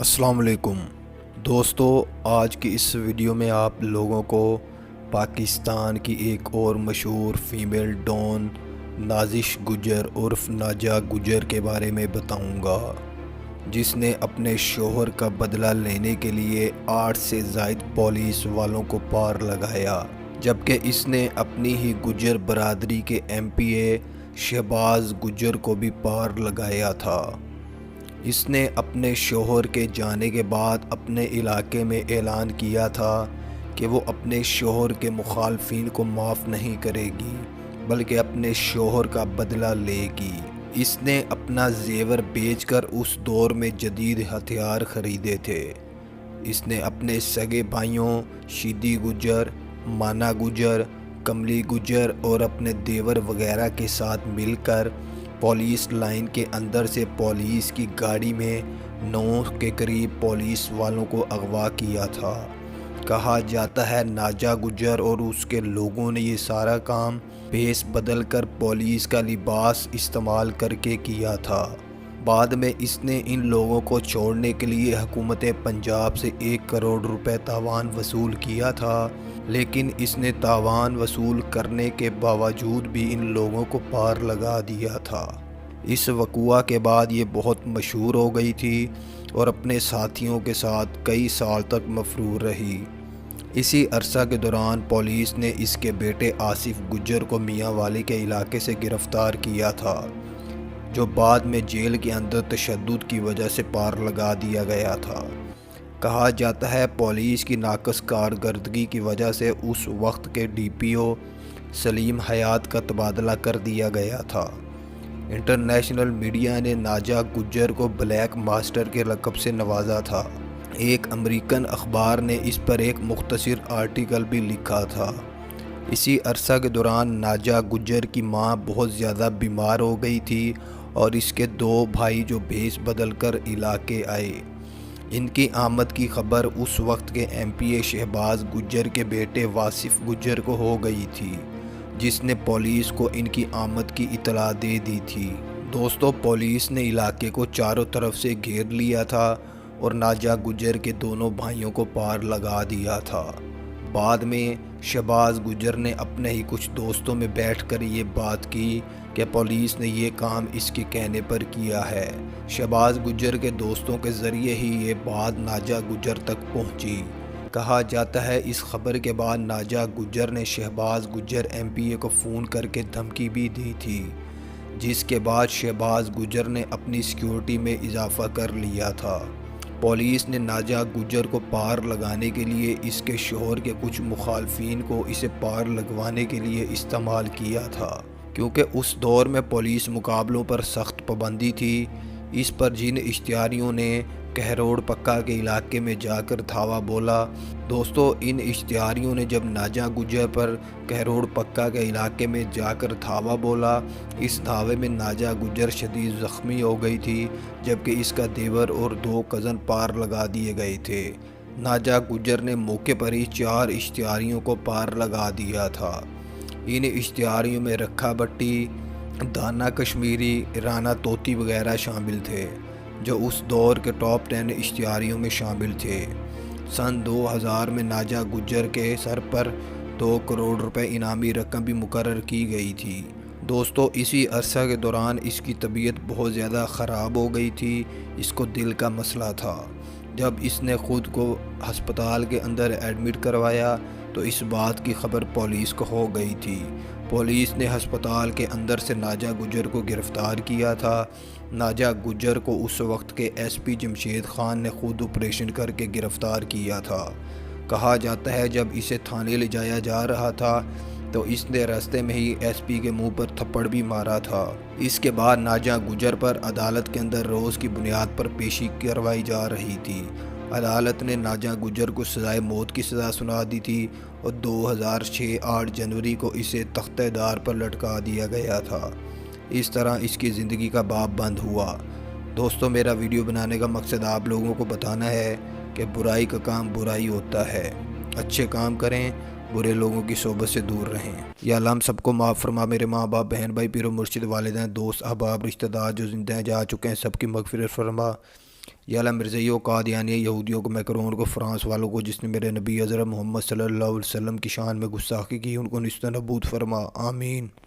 السلام علیکم دوستو، آج کی اس ویڈیو میں آپ لوگوں کو پاکستان کی ایک اور مشہور فیمیل ڈان نازش گجر عرف ناجا گجر کے بارے میں بتاؤں گا، جس نے اپنے شوہر کا بدلہ لینے کے لیے 8 سے زائد پولیس والوں کو پار لگایا، جبکہ اس نے اپنی ہی گجر برادری کے MP شہباز گجر کو بھی پار لگایا تھا۔ اس نے اپنے شوہر کے جانے کے بعد اپنے علاقے میں اعلان کیا تھا کہ وہ اپنے شوہر کے مخالفین کو معاف نہیں کرے گی بلکہ اپنے شوہر کا بدلہ لے گی۔ اس نے اپنا زیور بیچ کر اس دور میں جدید ہتھیار خریدے تھے۔ اس نے اپنے سگے بھائیوں شیدی گجر، مانا گجر، کملی گجر اور اپنے دیور وغیرہ کے ساتھ مل کر پولیس لائن کے اندر سے پولیس کی گاڑی میں 9 کے قریب پولیس والوں کو اغوا کیا تھا۔ کہا جاتا ہے ناجا گجر اور اس کے لوگوں نے یہ سارا کام بھیس بدل کر پولیس کا لباس استعمال کر کے کیا تھا۔ بعد میں اس نے ان لوگوں کو چھوڑنے کے لیے حکومت پنجاب سے 1 کروڑ روپے تاوان وصول کیا تھا، لیکن اس نے تاوان وصول کرنے کے باوجود بھی ان لوگوں کو پار لگا دیا تھا۔ اس وقوعہ کے بعد یہ بہت مشہور ہو گئی تھی اور اپنے ساتھیوں کے ساتھ کئی سال تک مفرور رہی۔ اسی عرصہ کے دوران پولیس نے اس کے بیٹے آصف گجر کو میاں والی کے علاقے سے گرفتار کیا تھا، جو بعد میں جیل کے اندر تشدد کی وجہ سے پار لگا دیا گیا تھا۔ کہا جاتا ہے پولیس کی ناقص کارکردگی کی وجہ سے اس وقت کے DPO سلیم حیات کا تبادلہ کر دیا گیا تھا۔ انٹرنیشنل میڈیا نے ناجا گجر کو بلیک ماسٹر کے لقب سے نوازا تھا۔ ایک امریکن اخبار نے اس پر ایک مختصر آرٹیکل بھی لکھا تھا۔ اسی عرصہ کے دوران ناجا گجر کی ماں بہت زیادہ بیمار ہو گئی تھی اور اس کے 2 بھائی جو بھیس بدل کر علاقے آئے۔ ان کی آمد کی خبر اس وقت کے MP شہباز گجر کے بیٹے واصف گجر کو ہو گئی تھی، جس نے پولیس کو ان کی آمد کی اطلاع دے دی تھی۔ دوستو، پولیس نے علاقے کو چاروں طرف سے گھیر لیا تھا اور ناجا گجر کے دونوں بھائیوں کو پار لگا دیا تھا۔ بعد میں شہباز گجر نے اپنے ہی کچھ دوستوں میں بیٹھ کر یہ بات کی کہ پولیس نے یہ کام اس کے کہنے پر کیا ہے۔ شہباز گجر کے دوستوں کے ذریعے ہی یہ بات ناجا گجر تک پہنچی۔ کہا جاتا ہے اس خبر کے بعد ناجا گجر نے شہباز گجر MP کو فون کر کے دھمکی بھی دی تھی، جس کے بعد شہباز گجر نے اپنی سیکیورٹی میں اضافہ کر لیا تھا۔ پولیس نے ناجا گجر کو پار لگانے کے لیے اس کے شوہر کے کچھ مخالفین کو اسے پار لگوانے کے لیے استعمال کیا تھا، کیونکہ اس دور میں پولیس مقابلوں پر سخت پابندی تھی۔ اس پر جن اشتہاریوں نے کہروڑ پکا کے علاقے میں جا کر دھاوا بولا، دوستو ان اشتہاریوں نے جب ناجا گجر پر کہروڑ پکا کے علاقے میں جا کر دھاوا بولا، اس دھاوے میں ناجا گجر شدید زخمی ہو گئی تھی، جبکہ اس کا دیور اور 2 کزن پار لگا دیے گئے تھے۔ ناجا گجر نے موقع پر ہی 4 اشتہاریوں کو پار لگا دیا تھا۔ ان اشتہاریوں میں رکھا بٹی، دانا کشمیری، رانا طوطی وغیرہ شامل تھے، جو اس دور کے ٹاپ 10 اشتہاریوں میں شامل تھے۔ سن 2000 میں ناجا گجر کے سر پر 2 کروڑ روپے انعامی رقم بھی مقرر کی گئی تھی۔ دوستو اسی عرصہ کے دوران اس کی طبیعت بہت زیادہ خراب ہو گئی تھی، اس کو دل کا مسئلہ تھا۔ جب اس نے خود کو ہسپتال کے اندر ایڈمٹ کروایا تو اس بات کی خبر پولیس کو ہو گئی تھی۔ پولیس نے ہسپتال کے اندر سے ناجا گجر کو گرفتار کیا تھا۔ ناجا گجر کو اس وقت کے SP جمشید خان نے خود آپریشن کر کے گرفتار کیا تھا۔ کہا جاتا ہے جب اسے تھانے لے جایا جا رہا تھا تو اس نے راستے میں ہی SP کے منہ پر تھپڑ بھی مارا تھا۔ اس کے بعد ناجا گجر پر عدالت کے اندر روز کی بنیاد پر پیشی کروائی جا رہی تھی۔ عدالت نے ناجا گجر کو سزائے موت کی سزا سنا دی تھی اور 2006 8 جنوری کو اسے تختہ دار پر لٹکا دیا گیا تھا۔ اس طرح اس کی زندگی کا باب بند ہوا۔ دوستو میرا ویڈیو بنانے کا مقصد آپ لوگوں کو بتانا ہے کہ برائی کا کام برائی ہوتا ہے، اچھے کام کریں، برے لوگوں کی صحبت سے دور رہیں۔ یا اللہ ہم سب کو معاف فرما، میرے ماں باپ، بہن بھائی، پیر و مرشد، والدین، دوست، احباب، رشتہ دار جو زندہ ہیں جا چکے ہیں، سب کی مغفرت فرما۔ یا اللہ مرزائیوں قادیانیہ یہودیوں کو میکرون کو فرانس والوں کو جس نے میرے نبی حضرت محمد صلی اللہ علیہ وسلم کی شان میں گستاخی کی ان کو نیست و نابود فرما آمین۔